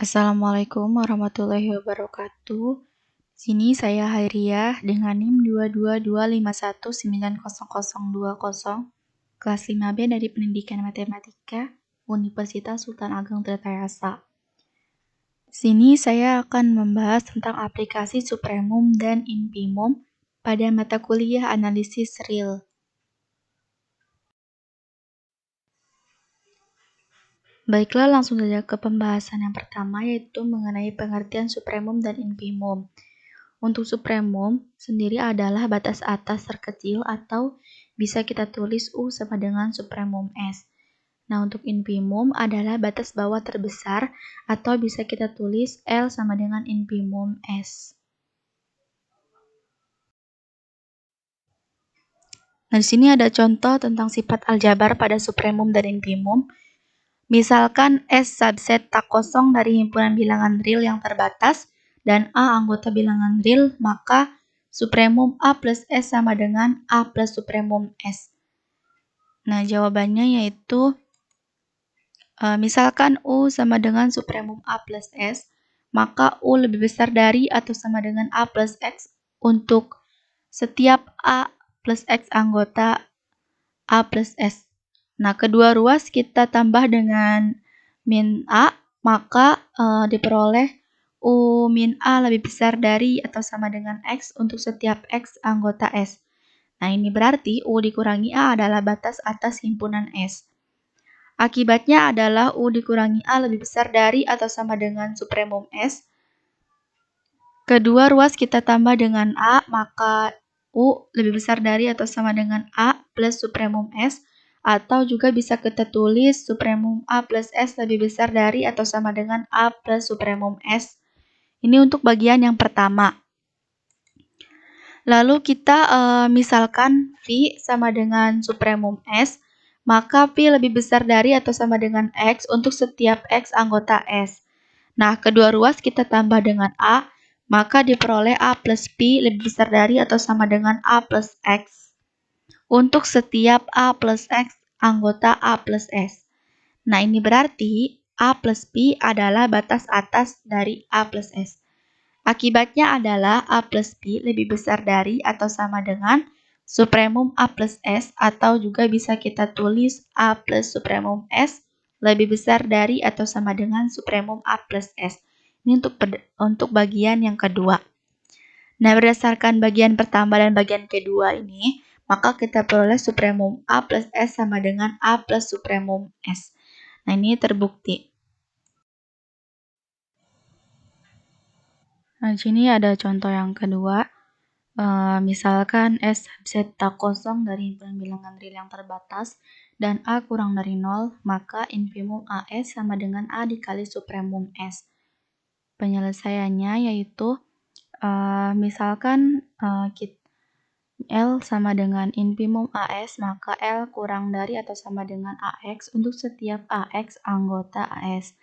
Assalamualaikum warahmatullahi wabarakatuh. Sini saya Hairiyah dengan NIM 22251900020, kelas 5B dari Pendidikan Matematika, Universitas Sultan Ageng Tirtayasa. Sini saya akan membahas tentang aplikasi supremum dan infimum pada mata kuliah analisis real. Baiklah, langsung saja ke pembahasan yang pertama, yaitu mengenai pengertian supremum dan infimum. Untuk supremum sendiri adalah batas atas terkecil atau bisa kita tulis U sama dengan supremum S. Nah, untuk infimum adalah batas bawah terbesar atau bisa kita tulis L sama dengan infimum S. Nah, di sini ada contoh tentang sifat aljabar pada supremum dan infimum. Misalkan S subset tak kosong dari himpunan bilangan real yang terbatas dan A anggota bilangan real, maka supremum A plus S sama dengan A plus supremum S. Nah, jawabannya yaitu misalkan U sama dengan supremum A plus S, maka U lebih besar dari atau sama dengan A plus X untuk setiap A plus X anggota A plus S. Nah, kedua ruas kita tambah dengan min A, maka diperoleh U min A lebih besar dari atau sama dengan X untuk setiap X anggota S. Nah, ini berarti U dikurangi A adalah batas atas himpunan S. Akibatnya adalah U dikurangi A lebih besar dari atau sama dengan supremum S. Kedua ruas kita tambah dengan A, maka U lebih besar dari atau sama dengan A plus supremum S. Atau juga bisa kita tulis supremum A plus S lebih besar dari atau sama dengan A plus supremum S. Ini untuk bagian yang pertama. Lalu kita misalkan V sama dengan supremum S, maka V lebih besar dari atau sama dengan X untuk setiap X anggota S. Nah, kedua ruas kita tambah dengan A, maka diperoleh A plus P lebih besar dari atau sama dengan A plus X untuk setiap A plus X anggota A plus S. Nah, ini berarti A plus P adalah batas atas dari A plus S. Akibatnya adalah A plus P lebih besar dari atau sama dengan supremum A plus S, atau juga bisa kita tulis A plus supremum S lebih besar dari atau sama dengan supremum A plus S. Ini untuk bagian yang kedua. Nah, berdasarkan bagian pertama dan bagian kedua ini, maka kita peroleh supremum A plus S sama dengan A plus supremum S. Nah, ini terbukti. Nah, di sini ada contoh yang kedua. Misalkan S subset tak kosong dari himpunan bilangan real yang terbatas dan A kurang dari 0, maka infimum AS sama dengan A dikali supremum S. Penyelesaiannya yaitu misalkan L sama dengan infimum AS, maka L kurang dari atau sama dengan AX untuk setiap AX anggota AS.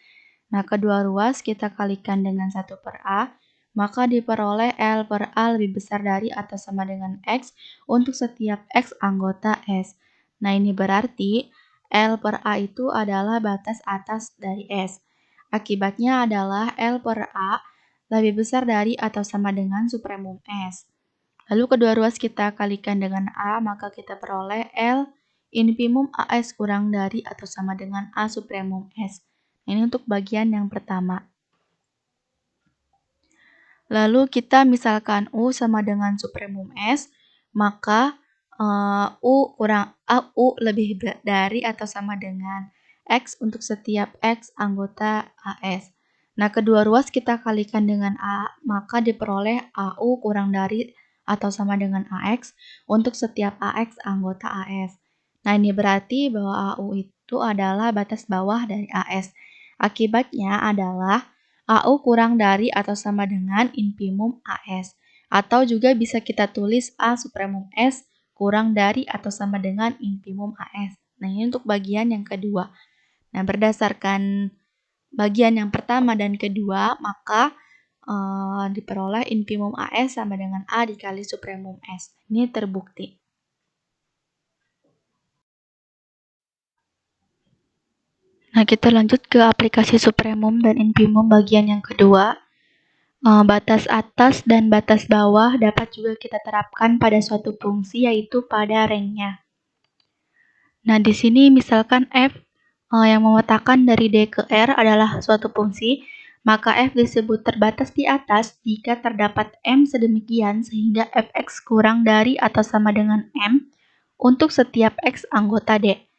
Nah, kedua ruas kita kalikan dengan 1 per A, maka diperoleh L per A lebih besar dari atau sama dengan X untuk setiap X anggota S. Nah, ini berarti L per A itu adalah batas atas dari S. Akibatnya adalah L per A lebih besar dari atau sama dengan supremum S. Lalu kedua ruas kita kalikan dengan A, maka kita peroleh L infimum AS kurang dari atau sama dengan A supremum S. Ini untuk bagian yang pertama. Lalu kita misalkan U sama dengan supremum S, maka U lebih dari atau sama dengan X untuk setiap X anggota AS. Nah, kedua ruas kita kalikan dengan A, maka diperoleh AU kurang dari atau sama dengan AX untuk setiap AX anggota AS. Nah, ini berarti bahwa AU itu adalah batas bawah dari AS. Akibatnya adalah AU kurang dari atau sama dengan infimum AS. Atau juga bisa kita tulis A supremum S kurang dari atau sama dengan infimum AS. Nah, ini untuk bagian yang kedua. Nah, berdasarkan bagian yang pertama dan kedua, maka diperoleh infimum AS sama dengan A dikali supremum S. Ini terbukti. Nah, kita lanjut ke aplikasi supremum dan infimum bagian yang kedua. Batas atas dan batas bawah dapat juga kita terapkan pada suatu fungsi, yaitu pada rangnya. Nah, di sini misalkan f yang memetakan dari D ke R adalah suatu fungsi, maka f disebut terbatas di atas jika terdapat M sedemikian sehingga fx kurang dari atau sama dengan M untuk setiap x anggota D.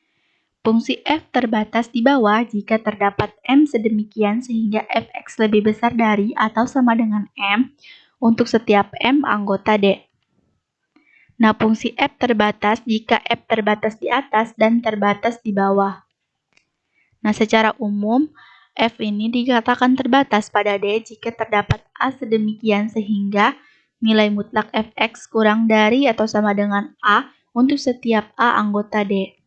Fungsi f terbatas di bawah jika terdapat M sedemikian sehingga fx lebih besar dari atau sama dengan M untuk setiap M anggota D. Nah, fungsi f terbatas jika f terbatas di atas dan terbatas di bawah. Nah, secara umum, f ini dikatakan terbatas pada D jika terdapat A sedemikian sehingga nilai mutlak fx kurang dari atau sama dengan A untuk setiap A anggota D.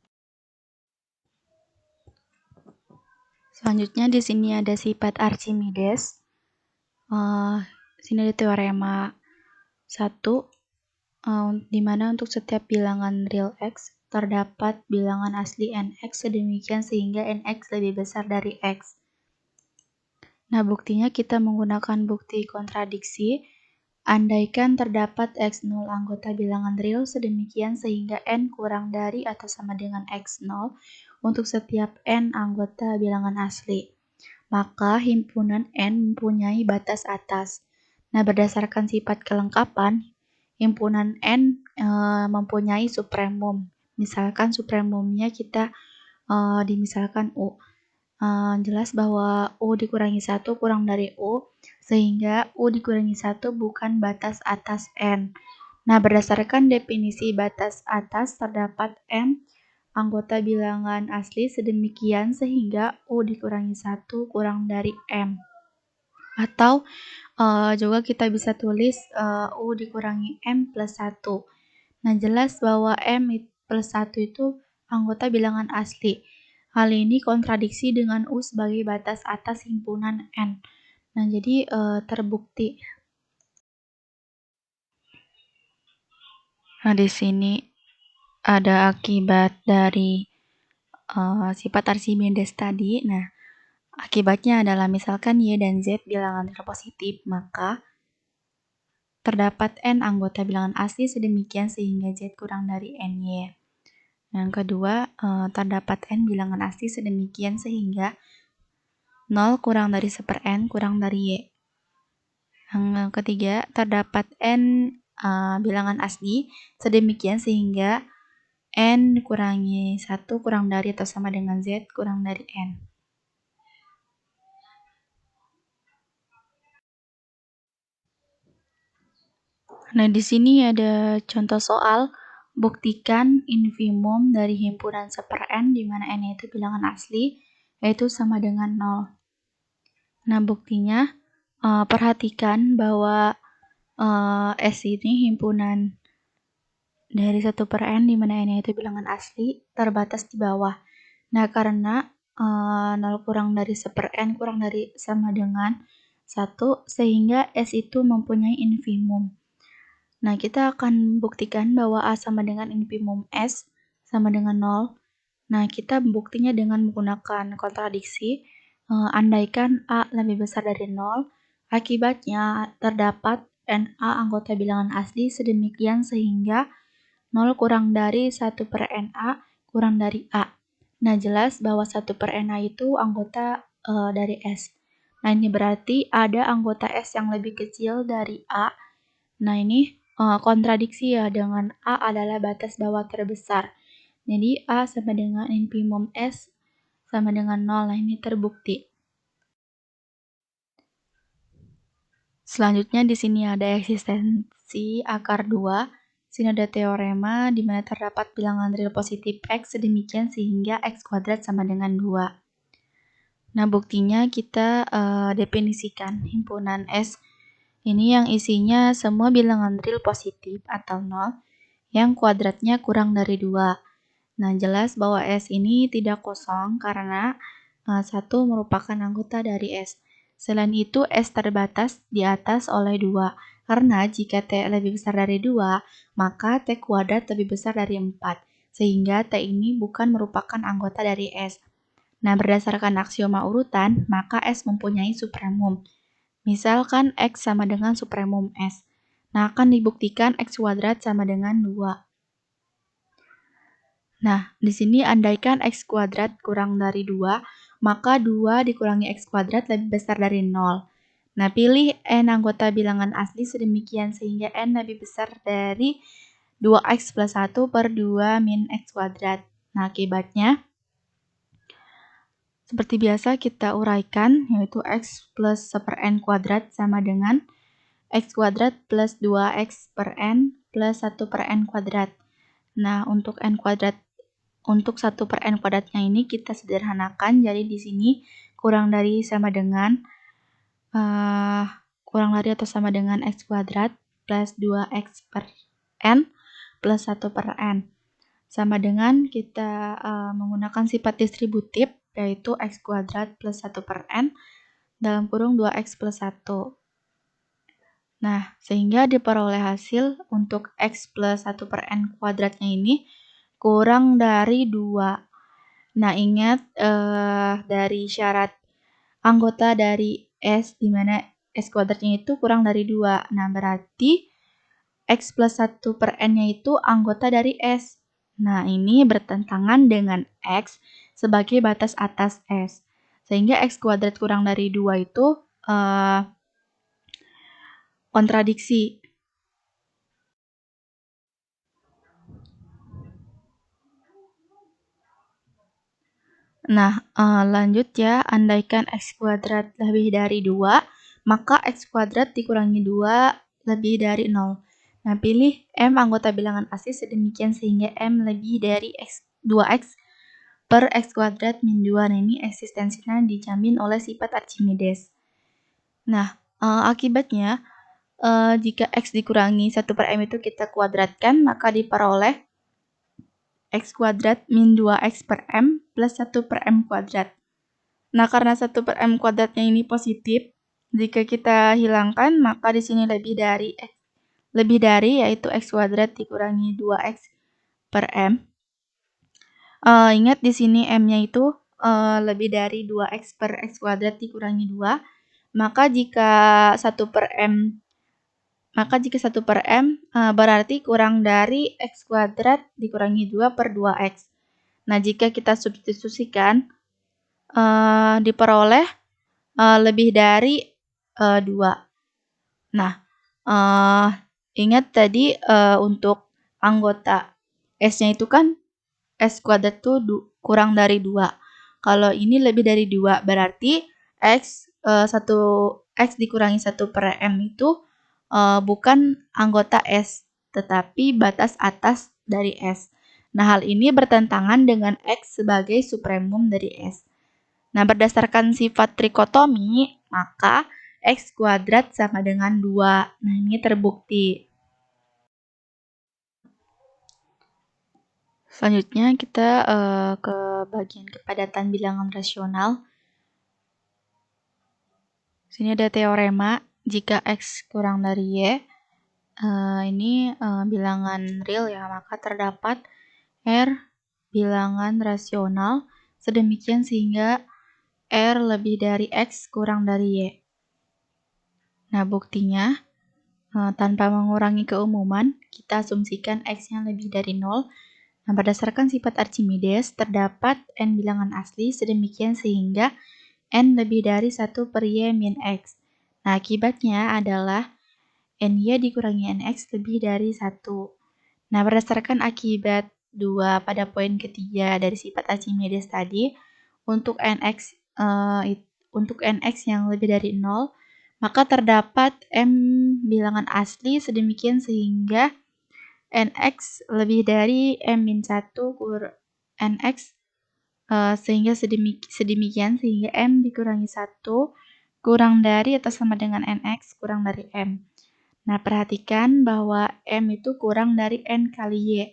Selanjutnya di sini ada sifat Archimedes. Sini ada teorema 1, di mana untuk setiap bilangan real x terdapat bilangan asli nx sedemikian sehingga nx lebih besar dari x. Nah, buktinya kita menggunakan bukti kontradiksi. Andaikan terdapat x0 anggota bilangan real sedemikian sehingga n kurang dari atau sama dengan x0 untuk setiap n anggota bilangan asli, maka himpunan n mempunyai batas atas. Nah, berdasarkan sifat kelengkapan, himpunan n mempunyai supremum. Misalkan supremumnya kita dimisalkan U. Jelas bahwa U dikurangi 1 kurang dari U, sehingga U dikurangi 1 bukan batas atas N. Nah, berdasarkan definisi batas atas terdapat M anggota bilangan asli sedemikian sehingga U dikurangi 1 kurang dari M. Atau juga kita bisa tulis U dikurangi M plus 1. Nah, jelas bahwa M plus 1 itu anggota bilangan asli. Hal ini kontradiksi dengan U sebagai batas atas himpunan N. Nah, jadi terbukti. Nah, di sini ada akibat dari sifat Archimedes tadi. Nah, akibatnya adalah misalkan Y dan Z bilangan real positif, maka terdapat N anggota bilangan asli sedemikian sehingga Z kurang dari NY. Yang kedua, terdapat N bilangan asli sedemikian sehingga 0 kurang dari 1/N kurang dari Y. Yang ketiga, terdapat N bilangan asli sedemikian sehingga N kurangi 1 kurang dari atau sama dengan Z kurang dari N. Nah, di sini ada contoh soal. Buktikan infimum dari himpunan 1/N di mana N itu bilangan asli, yaitu sama dengan 0. Nah, buktinya perhatikan bahwa S ini himpunan dari 1/N di mana N itu bilangan asli terbatas di bawah. Nah, karena 0 kurang dari 1/N kurang dari sama dengan 1 sehingga S itu mempunyai infimum. Nah, kita akan buktikan bahwa A sama dengan infimum S sama dengan 0. Nah, kita buktinya dengan menggunakan kontradiksi. Andaikan A lebih besar dari 0, akibatnya terdapat NA anggota bilangan asli sedemikian sehingga 0 kurang dari 1/NA kurang dari A. Nah, jelas bahwa 1/NA itu anggota dari S. Nah, ini berarti ada anggota S yang lebih kecil dari A. Nah, ini kontradiksi ya dengan A adalah batas bawah terbesar. Jadi A sama dengan infimum S sama dengan 0. Nah, ini terbukti. Selanjutnya di sini ada eksistensi akar 2. Sini ada teorema di mana terdapat bilangan real positif X sedemikian sehingga X kuadrat sama dengan 2. Nah, buktinya kita definisikan himpunan S ini yang isinya semua bilangan real positif atau 0 yang kuadratnya kurang dari 2. Nah, jelas bahwa S ini tidak kosong karena 1 merupakan anggota dari S. Selain itu, S terbatas di atas oleh 2. Karena jika T lebih besar dari 2, maka T kuadrat lebih besar dari 4. Sehingga T ini bukan merupakan anggota dari S. Nah, berdasarkan aksioma urutan, maka S mempunyai supremum. Misalkan X sama dengan supremum S. Nah, akan dibuktikan X kuadrat sama dengan 2. Nah, di sini andaikan X kuadrat kurang dari 2, maka 2 dikurangi X kuadrat lebih besar dari 0. Nah, pilih N anggota bilangan asli sedemikian sehingga N lebih besar dari 2X plus 1 per 2 min X kuadrat. Nah, akibatnya, seperti biasa kita uraikan, yaitu X plus 1 per N kuadrat sama dengan X kuadrat plus 2X per N plus 1 per N kuadrat. Nah, untuk 1 per N kuadratnya ini kita sederhanakan, jadi di sini kurang dari sama dengan kurang dari atau sama dengan X kuadrat plus 2X per N plus 1 per N. Sama dengan kita menggunakan sifat distributif, yaitu X kuadrat plus 1 per N dalam kurung 2X plus 1. Nah, sehingga diperoleh hasil untuk X plus 1 per N kuadratnya ini kurang dari 2. Nah, ingat dari syarat anggota dari S, di mana S kuadratnya itu kurang dari 2. Nah, berarti X plus 1 per N-nya itu anggota dari S. Nah, ini bertentangan dengan X sebagai batas atas S. Sehingga X kuadrat kurang dari 2 itu kontradiksi. Nah, lanjut ya, andaikan X kuadrat lebih dari 2, maka X kuadrat dikurangi 2 lebih dari 0. Nah, pilih M anggota bilangan asli sedemikian sehingga M lebih dari 2X per X kuadrat min 2. Nah, ini eksistensinya dijamin oleh sifat Archimedes. Nah, akibatnya, jika X dikurangi 1 per M itu kita kuadratkan, maka diperoleh X kuadrat min 2X per M plus 1 per M kuadrat. Nah, karena 1 per M kuadratnya ini positif, jika kita hilangkan, maka di sini lebih dari yaitu X kuadrat dikurangi 2X per M. Ingat di sini M-nya itu lebih dari 2X per X kuadrat dikurangi 2. Maka jika 1 per M berarti kurang dari X kuadrat dikurangi 2 per 2X. Nah, jika kita substitusikan, diperoleh lebih dari 2. Nah, ingat tadi untuk anggota S-nya itu kan S kuadrat tuh kurang dari 2. Kalau ini lebih dari 2, berarti X dikurangi 1 per M itu bukan anggota S, tetapi batas atas dari S. Nah, hal ini bertentangan dengan X sebagai supremum dari S. Nah, berdasarkan sifat trikotomi, maka X kuadrat sama dengan 2. Nah, ini terbukti. Selanjutnya kita ke bagian kepadatan bilangan rasional. Sini ada teorema, jika X kurang dari Y, ini bilangan real ya, maka terdapat R bilangan rasional sedemikian sehingga R lebih dari X kurang dari Y. Nah, buktinya, tanpa mengurangi keumuman, kita asumsikan X-nya lebih dari 0. Nah, berdasarkan sifat Archimedes, terdapat N bilangan asli sedemikian sehingga N lebih dari 1 per Y min X. Nah, akibatnya adalah NY dikurangi NX lebih dari 1. Nah, berdasarkan akibat 2 pada poin ketiga dari sifat Archimedes tadi, untuk NX yang lebih dari 0, maka terdapat M bilangan asli sedemikian sehingga NX lebih dari M-1 NX sehingga sedemikian sehingga M dikurangi 1 kurang dari atau sama dengan NX kurang dari M. Nah, perhatikan bahwa M itu kurang dari N kali Y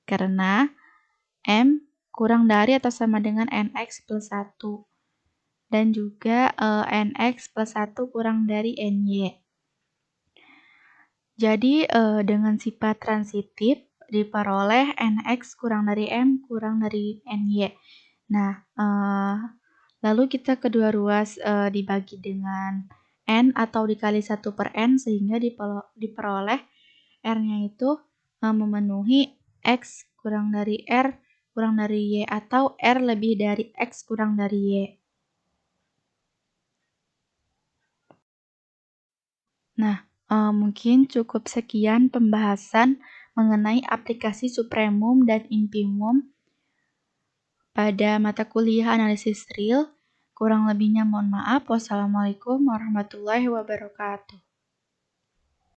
karena M kurang dari atau sama dengan NX plus 1 dan juga NX plus 1 kurang dari NY. Jadi, dengan sifat transitif diperoleh NX kurang dari M kurang dari NY. Nah, lalu kita kedua ruas dibagi dengan N atau dikali 1/N sehingga diperoleh R-nya itu memenuhi X kurang dari R kurang dari Y atau R lebih dari X kurang dari Y. Nah, mungkin cukup sekian pembahasan mengenai aplikasi supremum dan infimum pada mata kuliah analisis real. Kurang lebihnya mohon maaf. Wassalamualaikum warahmatullahi wabarakatuh.